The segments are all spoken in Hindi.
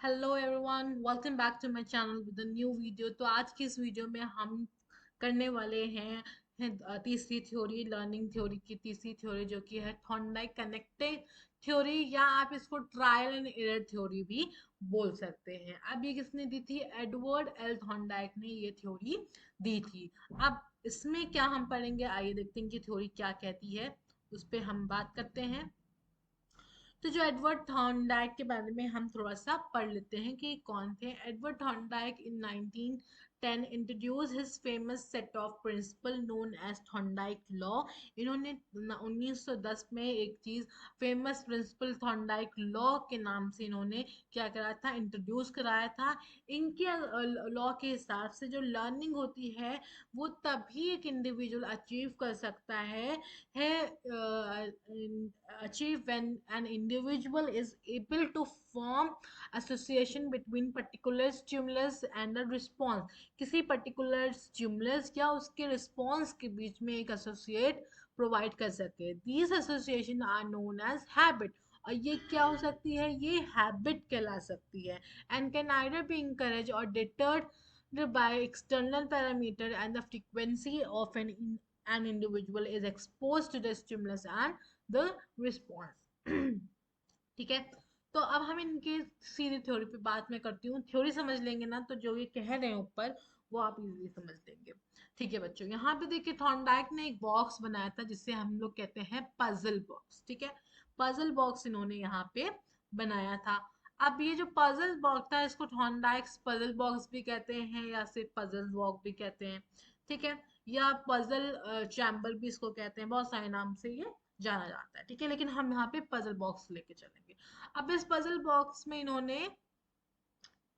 Hello everyone, welcome back to my channel with a new video. तो आज की इस वीडियो में हम करने वाले हैं तीसरी थ्योरी, लर्निंग थ्योरी की तीसरी थ्योरी, जो कि है थॉर्नडाइक कनेक्टेड थ्योरी, या आप इसको ट्रायल एंड एरर थ्योरी भी बोल सकते हैं। अब ये किसने दी थी? एडवर्ड एल थॉर्नडाइक ने ये थ्योरी दी थी। अब इसमें क्या हम पढ़ेंगे, आइए देखते हैं कि थ्योरी क्या कहती है, उस पर हम बात करते हैं। तो जो एडवर्ड थॉर्नडाइक के बारे में हम थोड़ा सा पढ़ लेते हैं कि कौन थे। Edward Thorndike in 1910 introduce his famous set of principle known as Thorndike law. इन्होंने 1910 में एक चीज, फेमस प्रिंसिपल थॉर्नडाइक लॉ के नाम से इन्होंने क्या करा था, इंट्रोड्यूस कराया था। इनके लॉ के हिसाब से जो लर्निंग होती है वो तभी एक इंडिविजुअल अचीव कर सकता है achieve when an individual is able to form association between particular stimulus and a response। किसी particular stimulus या उसके response के बीच में एक associate provide कर सके। These association are known as habit। और ये क्या हो सकती है? ये हैबिट कहला सकती है। And can either be encouraged or deterred by external parameter and the frequency of an individual is exposed to the stimulus and the response। ठीक है। तो अब हम इनके सीधे थ्योरी पे बात मैं करती हूँ। थ्योरी समझ लेंगे ना तो जो ये कह रहे हैं ऊपर वो आप इजीली समझ लेंगे। ठीक है बच्चों, यहाँ पे देखिए थॉर्नडाइक ने एक बॉक्स बनाया था जिसे हम लोग कहते हैं पजल बॉक्स। ठीक है, पजल बॉक्स इन्होंने यहाँ पे बनाया था। अब ये जो पजल बॉक्स था इसको थॉर्नडाइक पजल बॉक्स भी कहते हैं या सिर्फ पजल बॉक्स भी कहते हैं। ठीक है, या पजल चैम्बर भी इसको कहते हैं, बहुत सारे नाम से ये जाना जाता है। ठीक है, लेकिन हम यहाँ पे पजल बॉक्स लेके चलेंगे। अब इस पजल बॉक्स में इन्होंने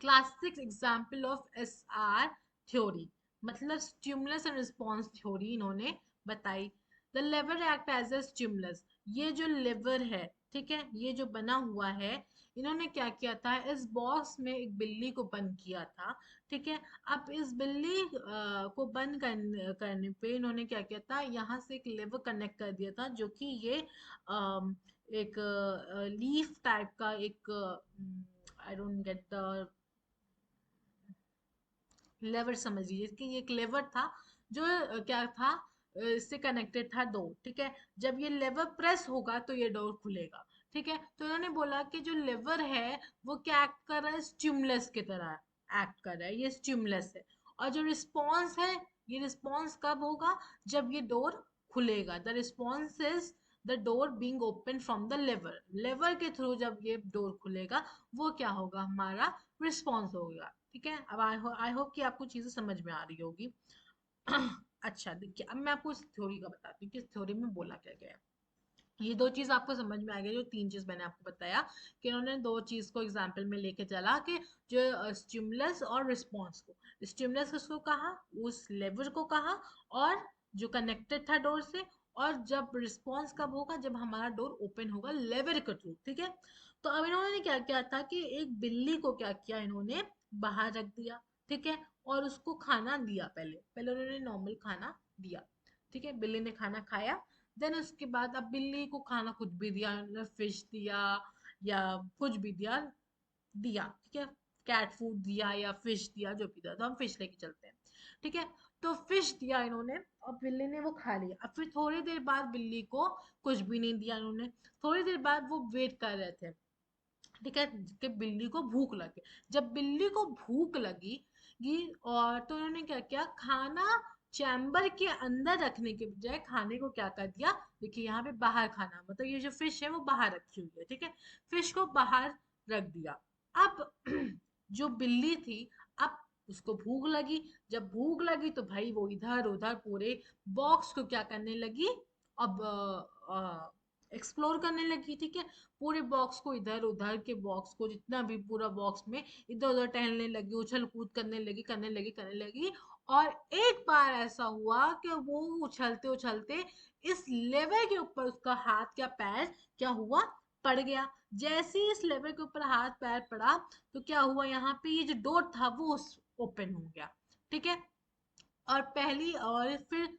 classic example of S R theory, मतलब स्टिमुलस एंड रिस्पॉन्स थ्योरी इन्होंने बताई। The lever act as a stimulus. ये जो लेवर है, ठीक है, ये जो बना हुआ है, इन्होंने क्या किया था, इस बॉक्स में एक बिल्ली को बंद किया था। ठीक है, अब इस बिल्ली को बंद करने पे इन्होंने क्या किया था, यहाँ से एक लेवर कनेक्ट कर दिया था, जो कि ये एक लीफ टाइप का एक, आई डोंट गेट द लेवर, समझ लीजिए कि ये एक लेवर था जो क्या था, इससे कनेक्टेड था डोर। ठीक है, जब ये लेवर प्रेस होगा तो ये डोर खुलेगा। ठीक है, तो इन्होंने बोला कि जो लेवर है वो क्या एक्ट कर रहा है, स्टिमुलस की तरह एक्ट कर रहा है, ये स्टिमुलस है। और जो रिस्पॉन्स है, ये रिस्पॉन्स कब होगा, जब ये डोर खुलेगा। The response is the door being open from the lever. Lever के थ्रू जब ये डोर खुलेगा वो क्या होगा, हमारा रिस्पॉन्स होगा। ठीक है, अब आई होप कि आपको चीजें समझ में आ रही होगी। अच्छा देखिए, अब मैं आपको इस थ्योरी का बताती हूँ कि इस थ्योरी में बोला क्या गया है। ये दो चीज आपको समझ में आ गई, जो तीन चीज मैंने आपको बताया कि इन्होंने दो चीज को एग्जाम्पल में लेके चला कि जो स्टिमुलस और रिस्पॉन्स को, स्टिमुलस किसको कहा, उस लेवर को कहा, और जो कनेक्टेड था डोर से, और जब रिस्पॉन्स कब होगा, जब हमारा डोर ओपन होगा लेवर के थ्रू। ठीक है, तो अब इन्होंने क्या किया था कि एक बिल्ली को क्या किया, इन्होंने बाहर रख दिया। ठीक है, और उसको खाना दिया, पहले पहले उन्होंने नॉर्मल खाना दिया। ठीक है, बिल्ली ने खाना खाया। देन उसके बाद अब बिल्ली को खाना कुछ भी दिया, फिश दिया या कुछ भी दिया दिया। ठीक है, कैट फूड दिया या फिश दिया, जो भी दिया, तो हम फिश लेके चलते हैं। ठीक है, तो फिश दिया इन्होंने और बिल्ली ने वो खा लिया। अब फिर थोड़ी देर बाद बिल्ली को कुछ भी नहीं दिया इन्होंने। थोड़ी देर बाद वो वेट कर रहे थे, ठीक है, कि बिल्ली को भूख लगे। जब बिल्ली को भूख लगी और तो उन्होंने क्या किया, खाना चैम्बर के अंदर रखने के बजाय खाने को क्या कर दिया, देखिए यहाँ पे बाहर खाना, मतलब ये जो फिश है वो बाहर रखी हुई है। ठीक है, फिश को बाहर रख दिया। अब जो बिल्ली थी, अब उसको भूख लगी। जब भूख लगी तो भाई वो इधर उधर पूरे बॉक्स को क्या करने लगी, अब एक्सप्लोर करने लगी। ठीक है, पूरे बॉक्स को, इधर उधर के बॉक्स को, जितना भी पूरा बॉक्स में इधर उधर टहलने लगी, उछल कूद करने लगी। और एक बार ऐसा हुआ कि वो उछलते उछलते इस लेवर के ऊपर उसका हाथ या पैर क्या हुआ, पड़ गया। जैसे ही इस लेवर के ऊपर हाथ पैर पड़ा तो क्या हुआ, यहाँ पे ये जो डोर था वो ओपन हो गया। ठीक है, और पहली और फिर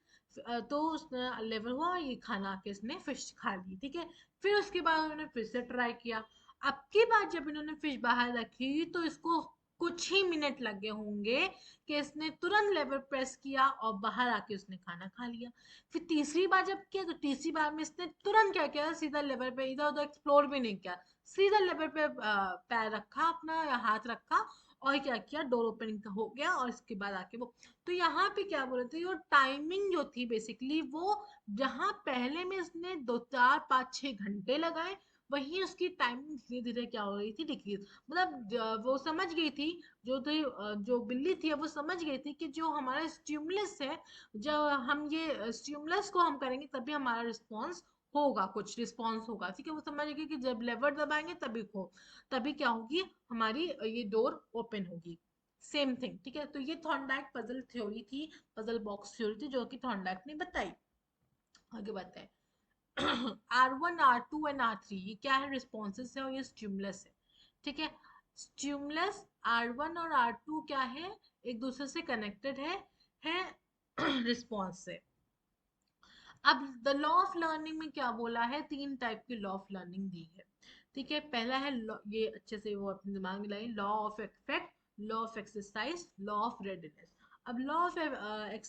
तो उसने लेवल हुआ, ये खाना के इसने फिश खा ली। ठीक है, फिर उसके बाद उन्होंने फिर से ट्राई किया। अब की बार जब इन्होंने फिश बाहर रखी तो इसको कुछ ही मिनट लगे होंगे कि इसने तुरंत लेवर प्रेस किया और बाहर आके उसने खाना खा लिया। फिर तीसरी बार जब किया तो तीसरी बार में इसने तुरंत क्या किया, सीधा लेवर पे, इधर उधर एक्सप्लोर भी नहीं किया, सीधा लेवर पे पैर रखा अपना या हाथ रखा और क्या किया, डोर ओपनिंग हो गया और इसके बाद आके वो। तो यहाँ पे क्या बोल रहे थे, वो टाइमिंग जो थी बेसिकली वो, जहाँ पहले में इसने 2 4 5 6 घंटे लगाए, वहीं उसकी टाइमिंग धीरे धीरे क्या हो रही थी, डिक्रीज। मतलब वो समझ गई थी, जो बिल्ली थी वो समझ गई थी कि जो हमारा स्टिमुलस है, जब हम ये स्टिमुलस को हम करेंगे तभी हमारा रिस्पॉन्स होगा, कुछ रिस्पॉन्स होगा, ठीक है। वो समझ गई कि जब लेवर दबाएंगे तभी क्या होगी, हमारी ये डोर ओपन होगी। सेम थिंग, ठीक है। तो ये थॉर्नडाइक पजल थ्योरी थी, पजल बॉक्स थ्योरी थी, जो कि थॉर्नडाइक ने बताई। आगे बताए। R1 R2 एंड R3 ये क्या है, रिस्पॉन्सेस है और ये स्टिमुलस है, ठीक है। स्टिमुलस R1 और R2 क्या है, एक दूसरे से कनेक्टेड है रिस्पॉन्स से। अब द लॉ ऑफ लर्निंग में क्या बोला है, 3 टाइप की लॉ ऑफ लर्निंग दी है, ठीक है। पहला है ये अच्छे से वो अपने दिमाग में लाई, law of effect, law of exercise, law of readiness. अब लॉ ऑफ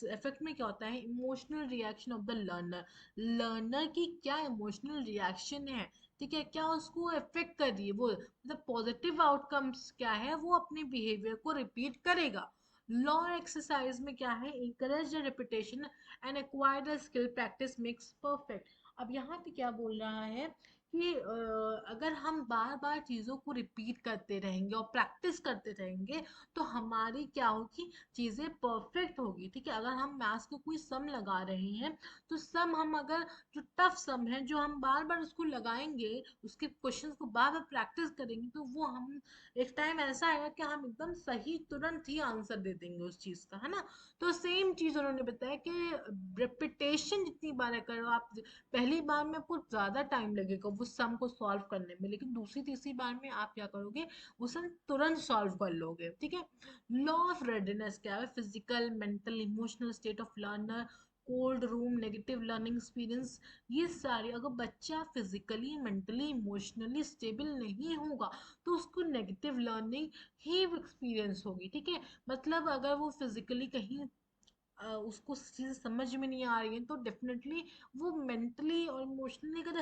इफेक्ट में क्या होता है, emotional reaction of the learner, learner की क्या इमोशनल रिएक्शन है, ठीक है, क्या उसको इफेक्ट कर रही है वो, मतलब पॉजिटिव आउटकम्स क्या है, वो अपने बिहेवियर को रिपीट करेगा। लॉ एक्सरसाइज में क्या है, encourage the repetition and acquire the skill, practice makes perfect। अब यहाँ पे क्या बोल रहा है कि अगर हम बार बार चीज़ों को रिपीट करते रहेंगे और प्रैक्टिस करते रहेंगे तो हमारी क्या होगी, चीज़ें परफेक्ट होगी, ठीक है। अगर हम मैथ्स को कोई सम लगा रहे हैं तो सम हम अगर, जो टफ सम है जो हम बार बार उसको लगाएंगे, उसके क्वेश्चंस को बार बार प्रैक्टिस करेंगे तो वो हम, एक टाइम ऐसा आएगा कि हम एकदम सही तुरंत ही आंसर दे देंगे उस चीज़ का, है ना। तो सेम चीज उन्होंने बताया कि रिपीटेशन जितनी बार करो आप, पहली बार में आपको ज्यादा टाइम लगेगा वो सम को सॉल्व करने में, लेकिन दूसरी तीसरी बार में आप क्या करोगे, वो सम तुरंत सॉल्व कर लोगे, ठीक है। लॉ ऑफ रेडीनेस क्या है, physical mental emotional state of learner, cold room, negative learning experience, ये सारे, अगर बच्चा फिजिकली मेंटली इमोशनली स्टेबल नहीं होगा तो उसको नेगेटिव लर्निंग ही एक्सपीरियंस होगी, ठीक है। मतलब अगर वो फिजिकली कहीं उसको चीज़ें समझ में नहीं आ रही हैं तो डेफिनेटली वो मेंटली और इमोशनली अगर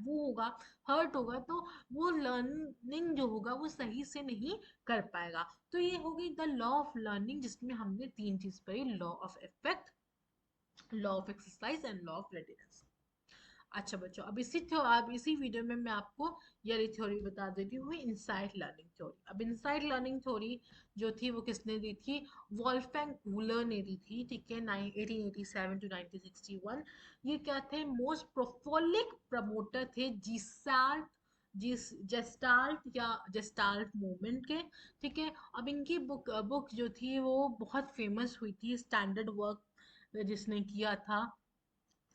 वो होगा, हर्ट होगा, तो वो लर्निंग जो होगा वो सही से नहीं कर पाएगा। तो ये हो गई द लॉ ऑफ लर्निंग, जिसमें हमने 3 चीज पढ़ी, law of effect, law of exercise and law of readiness. अच्छा बच्चों, अब इसी वीडियो में मैं आपको ये वाली थ्योरी बता देती हूँ, इनसाइट लर्निंग थ्योरी। अब इनसाइट लर्निंग थ्योरी जो थी वो किसने दी थी, वॉल्फगैंग वूलर ने दी थी, ठीक है, 1887 टू 1961। ये क्या थे, मोस्ट प्रोफोलिक प्रमोटर थे जीसाल्ट, जिस जेस्टाल्ट या जेस्टाल्ट मूवमेंट के, ठीक है। अब इनकी बुक जो थी वो बहुत फेमस हुई थी, स्टैंडर्ड वर्क जिसने किया था,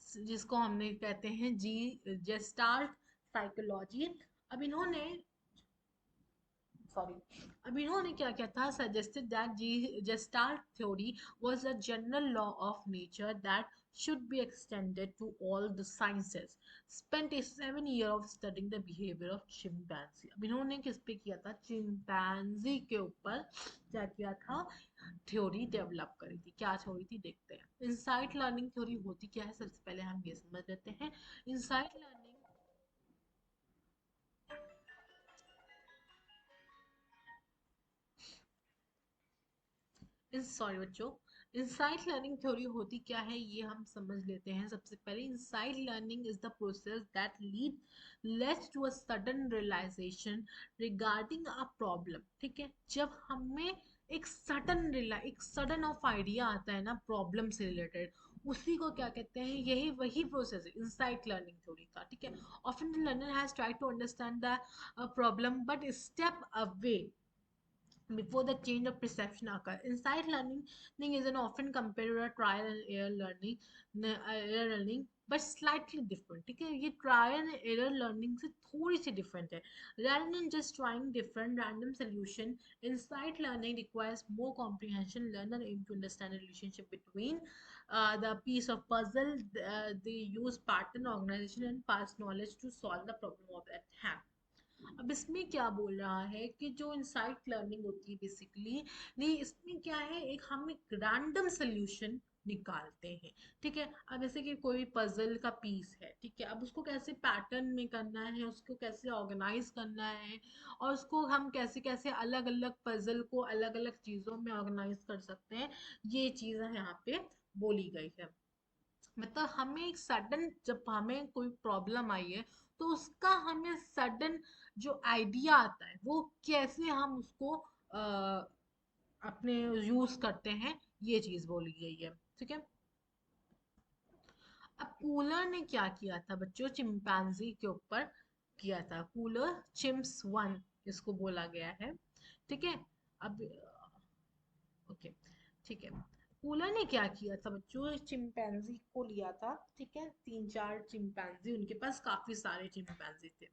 जिसको हमने कहते हैं जी जेस्टाल्ट साइकोलॉजी। अब इन्होंने सॉरी अब इन्होंने क्या किया था, suggested that G gestalt theory was a general law of nature that should be extended to all the sciences, spent a 7 year of studying the behavior of chimpanzee। अब इन्होंने किस पे किया था, चिंपैंजी के ऊपर क्या किया था, थ्योरी डेवलप करी थी। क्या थ्योरी थी देखते हैं। इंसाइट लर्निंग थ्योरी होती क्या है, सबसे पहले हम ये समझ लेते हैं। इंसाइट लर्निंग, सॉरी बच्चों, इंसाइट लर्निंग थ्योरी होती क्या है ये हम समझ लेते हैं। सबसे पहले insight learning is the process that lets to a sudden realization regarding a problem, ठीक है। जब हमें एक सडन ऑफ आइडिया आता है ना प्रॉब्लम से रिलेटेड, उसी को क्या कहते हैं, यही वही प्रोसेस है इंसाइट लर्निंग थ्योरी का, ठीक है। Often the learner has tried to understand the problem but step away before the change of perception occur. Insight learning is an often compared to a trial and error learning, but slightly different, ठीक है। ये ट्रायल एंड एरर लर्निंग से थोड़ी सी डिफरेंट है। rather than just trying different random solution, insight learning requires more comprehension. Learner aim to understand the relationship between the piece of puzzle. They use pattern organization and past knowledge to solve the problem of at hand। अब इसमें क्या बोल रहा है कि जो इनसाइट लर्निंग होती है बेसिकली, नहीं इसमें क्या है, एक हम एक रैंडम सोल्यूशन निकालते हैं। ठीक है, अब जैसे कि कोई पजल का पीस है, ठीक है, अब उसको कैसे पैटर्न में करना है, उसको कैसे ऑर्गेनाइज करना है, और उसको हम कैसे कैसे अलग अलग पजल को अलग अलग चीजों में ऑर्गेनाइज कर सकते हैं, ये चीज यहाँ पे बोली गई है। मतलब हमें एक सडन, जब हमें कोई प्रॉब्लम आई है, तो उसका हमें सडन जो आइडिया आता है वो कैसे हम उसको अपने यूज करते हैं, ये चीज बोली गई है। ठीक है, अब कूलर ने क्या किया था बच्चों, चिंपैंजी के ऊपर किया था, कूलर चिम्स वन इसको बोला गया है। ठीक है, अब ओके, ठीक है, कूलर ने क्या किया था बच्चों, चिंपैंजी को लिया था, ठीक है, तीन चार चिंपैंजी, उनके पास काफी सारे चिंपैंजी थे।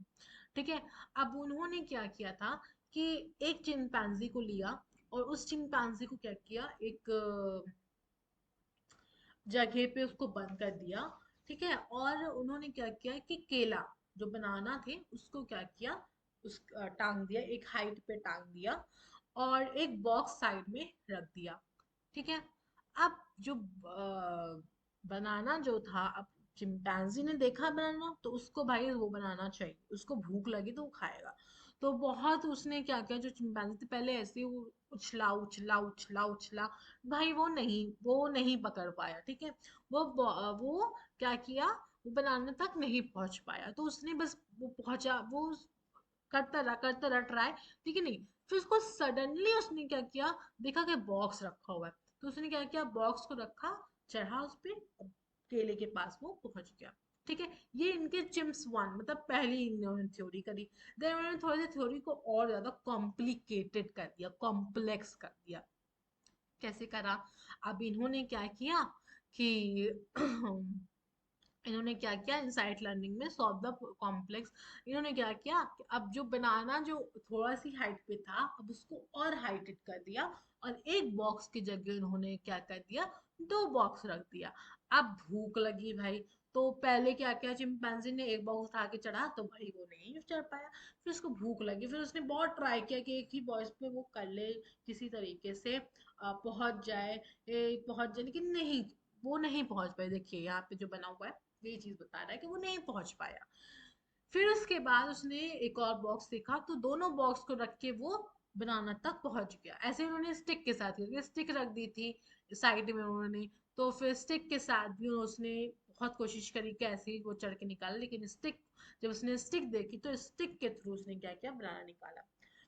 ठीक है, अब उन्होंने क्या किया था कि एक चिंपैंजी को लिया और उस चिंपैंजी को क्या किया, एक जगह पे उसको बंद कर दिया। ठीक है, और उन्होंने क्या किया कि केला, जो बनाना थे उसको क्या किया, उस टांग दिया, एक हाइट पे टांग दिया, और एक बॉक्स साइड में रख दिया। ठीक है, अब जो बनाना जो था, अब चिंपैंजी ने देखा बनाना, तो उसको भाई वो बनाना चाहिए, उसको भूख लगी तो वो खाएगा। तो बहुत उसने क्या किया, जो चिंपैंजी थे पहले ऐसे ही वो उछला उछला उछला उछला, भाई वो नहीं पकड़ पाया। ठीक है, वो क्या किया, वो बनाने तक नहीं पहुंच पाया, तो उसने बस वो पहुंचा, वो करता रहा ट्राई, ठीक है, नहीं, फिर उसको सडनली उसने क्या किया, देखा कि बॉक्स रखा हुआ है, तो उसने क्या किया, बॉक्स को रखा, चढ़ा उस पे, केले के पास वो पहुंच गया। ठीक है, ये इनके चिम्स वन, मतलब पहली इन्होंने थ्योरी करी। देन उन्होंने थोड़ी सी थ्योरी को और ज्यादा कॉम्प्लिकेटेड कर दिया, कॉम्प्लेक्स कर दिया। कैसे करा, अब इन्होंने क्या किया कि इन्होंने क्या किया, इनसाइट लर्निंग में सॉल्व द कॉम्प्लेक्स, इन्होंने क्या किया कि अब जो बनाना जो थोड़ा सी हाइट पे था, अब उसको और हाइटेड कर दिया, और एक बॉक्स की जगह उन्होंने क्या कर दिया, दो बॉक्स रख दिया। अब भूख लगी भाई, तो पहले क्या किया, चिंपैंजी ने एक बॉक्स उठा के चढ़ा, तो भाई वो नहीं चढ़ पाया। फिर उसको भूख लगी, फिर उसने बहुत ट्राई किया कि एक ही बॉक्स पे वो कर ले, किसी तरीके से पहुंच जाए, पहुंच जाए, लेकिन नहीं, वो नहीं पहुंच पाए। देखिए यहाँ पे जो बना हुआ है, ये चीज बता रहा है कि वो नहीं पहुंच पाया। फिर उसके बाद उसने एक और बॉक्स देखा, तो दोनों बॉक्स को रख के वो बनाना तक पहुंच गया। ऐसे उन्होंने स्टिक के साथ किया, स्टिक रख दी थी साइड में उन्होंने, तो फिर स्टिक के साथ भी उसने बहुत कोशिश करी कैसे वो चढ़ के निकाला, लेकिन स्टिक, जब उसने स्टिक देखी तो स्टिक के थ्रू उसने क्या किया, बनाना निकाला।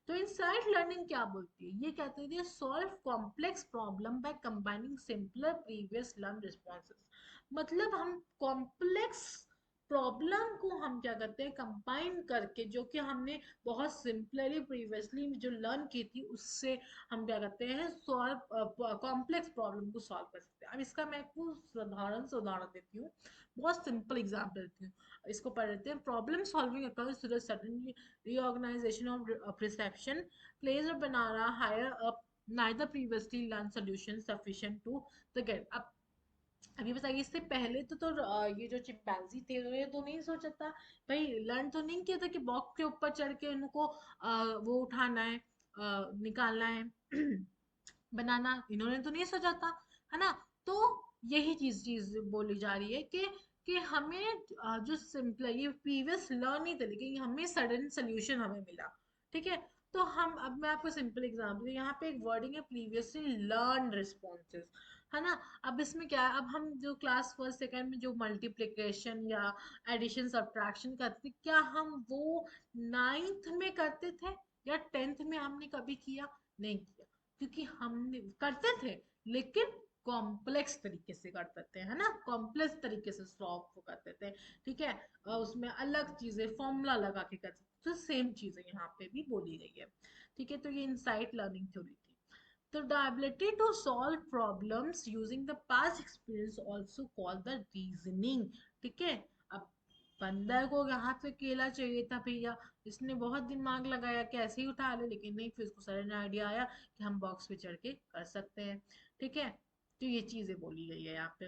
तो इनसाइट लर्निंग क्या बोलती है, ये कहती है solve complex problem by combining simpler previous learn responses. मतलब हम कॉम्प्लेक्स प्रॉब्लम को हम क्या करते हैं, कंबाइन करके, जो कि हमने बहुत सिंपली प्रीवियसली जो लर्न की थी उससे हम क्या करते हैं, सॉल्व कॉम्प्लेक्स प्रॉब्लम को सॉल्व कर सकते हैं। अब इसका मैं आपको साधारण से उदाहरण देती हूँ, बहुत सिंपल एग्जाम्पल देती हूँ, इसको पढ़ लेते हैं। Problem solving occurs through sudden reorganization of perception plays a banana higher up, neither previously learned solution sufficient to the get। अब अभी बताइए, इससे पहले तो ये जो चिंपैंजी थे ये तो नहीं सोचा था, भाई लर्न तो नहीं किया था कि बॉक्स के ऊपर चढ़ के उनको वो उठाना है, निकालना है बनाना, इन्होंने तो नहीं सोचा था, है ना। तो यही चीज बोली जा रही है कि हमें जो सिंपल ये प्रीवियस लर्न नहीं थे, लेकिन हमें सडन सोल्यूशन हमें मिला। ठीक है, तो हम, अब मैं आपको सिंपल एग्जांपल, यहाँ पे एक वर्डिंग है प्रीवियसली लर्न रिस्पॉन्सेज, है ना। अब इसमें क्या है, अब हम जो क्लास फर्स्ट सेकंड में जो मल्टीप्लिकेशन या एडिशन सब्ट्रैक्शन करते थे, क्या हम वो नाइन्थ में करते थे या टेंथ में हमने कभी किया, नहीं किया, क्योंकि हमने करते थे लेकिन कॉम्प्लेक्स तरीके से करते थे, है ना, कॉम्प्लेक्स तरीके से सॉल्व करते थे। ठीक है, उसमें अलग चीजें फॉर्मूला लगा के करते थे, तो सेम चीजें यहाँ पे भी बोली गई है। ठीक है, तो ये इनसाइट लर्निंग थ्योरी थी। तो the ability to solve problems using the past experience also called the reasoning। ठीक है, अब बंदर को यहाँ पे केला चाहिए था भैया, इसने बहुत दिमाग लगाया कैसे ही उठा ले, लेकिन नहीं, फिर उसको सडन आइडिया आया कि हम बॉक्स पे चढ़ के कर सकते हैं। ठीक है, तो ये चीजें बोली गई है यहाँ पे।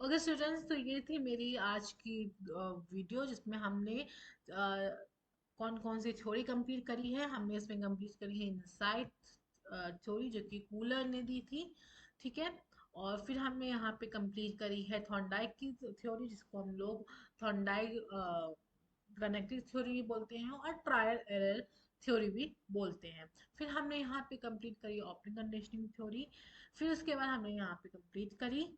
ओके स्टूडेंट्स, तो ये थी मेरी आज की वीडियो जिसमें हमने कौन कौन सी थ्योरी कंप्लीट करी है। हमने इसमें कंप्लीट करी है इनसाइट थ्योरी जो कि कूलर ने दी थी, ठीक है। और फिर हमने यहाँ पे कंप्लीट करी है थॉर्नडाइक की थ्योरी जिसको हम लोग थॉर्नडाइक कनेक्टिव थ्योरी भी बोलते हैं और ट्रायल एरर थ्योरी भी बोलते हैं। फिर हमने यहाँ पे कंप्लीट करी ओपन कंडीशनिंग थ्योरी। फिर उसके बाद हमने यहाँ पे कंप्लीट करी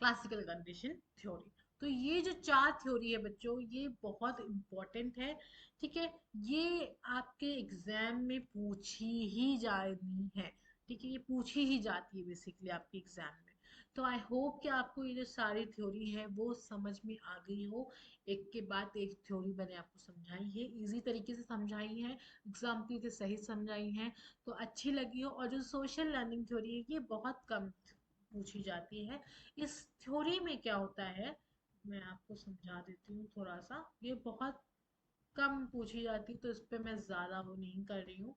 क्लासिकल कंडीशन थ्योरी। तो ये जो चार थ्योरी है बच्चों, ये बहुत इंपॉर्टेंट है, ठीक है। ये आपके एग्जाम में पूछी ही जानी है, ठीक है। ये पूछी ही जाती है बेसिकली आपके एग्जाम में। तो आई होप कि आपको ये जो सारी थ्योरी है वो समझ में आ गई हो। एक के बाद एक थ्योरी मैंने आपको समझाई है, इजी तरीके से समझाई है, एग्जाम्पल से सही समझाई है, तो अच्छी लगी हो। और जो सोशल लर्निंग थ्योरी है ये बहुत कम पूछी जाती है। इस थ्योरी में क्या होता है, मैं आपको समझा देती हूँ थोड़ा सा। ये बहुत कम पूछी जाती, तो इस पे मैं ज्यादा वो नहीं कर रही हूँ।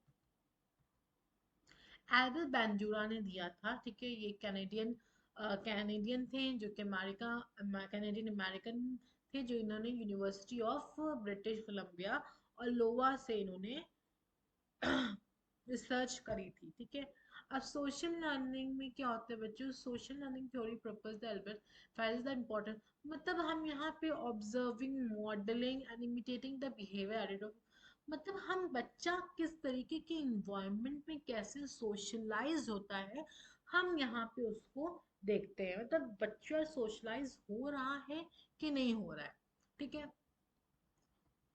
एडल बेंजूरा ने दिया था, ठीक है। ये कैनेडियन थे जो कि अमेरिका कैनेडियन अमेरिकन थे, जो इन्होंने यूनिवर्सिटी ऑफ ब्रिटिश कोलंबिया और लोवा से इन्होंने रिसर्च करी थी, ठीक है। अब सोशल लर्निंग में क्या होता है बच्चों, social learning theory propose the Albert phase the important, मतलब हम यहाँ पे observing modelling and imitating the behaviour, मतलब हम बच्चा किस तरीके के इन्वायरमेंट में कैसे सोशलाइज होता है, हम यहाँ पे उसको देखते हैं। मतलब बच्चा सोशलाइज हो रहा है कि नहीं हो रहा है, ठीक है।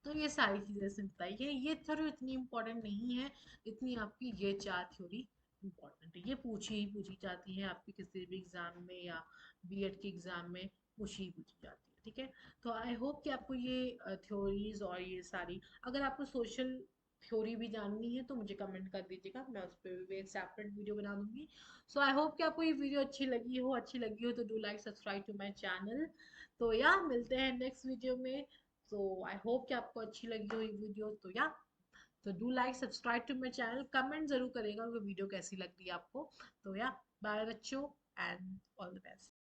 तो ये सारी चीजें इसमें बताई है। ये थ्योरी इतनी इम्पोर्टेंट नहीं है इतनी आपकी ये चार थ्योरी इम्पोर्टेंट है। ये पूछी जाती है आपके किसी भी एग्जाम में या बीएड के एग्जाम में पूछी जाती है, ठीक है। तो आई होप कि आपको ये थ्योरीज और ये सारी, अगर आपको सोशल थ्योरी भी जाननी है तो मुझे कमेंट कर दीजिएगा, मैं उस पर भी एक सेपरेट वीडियो बना दूंगी। सो आई होप कि आपको ये वीडियो अच्छी लगी हो तो do like subscribe to my channel. तो या मिलते हैं नेक्स्ट वीडियो में। तो आई होप कि आपको अच्छी लगी हो ये वीडियो। तो या तो do like subscribe to my channel, comment जरूर करेगा कि वीडियो कैसी लग रही है आपको। तो या बाय बच्चों, एंड ऑल द बेस्ट।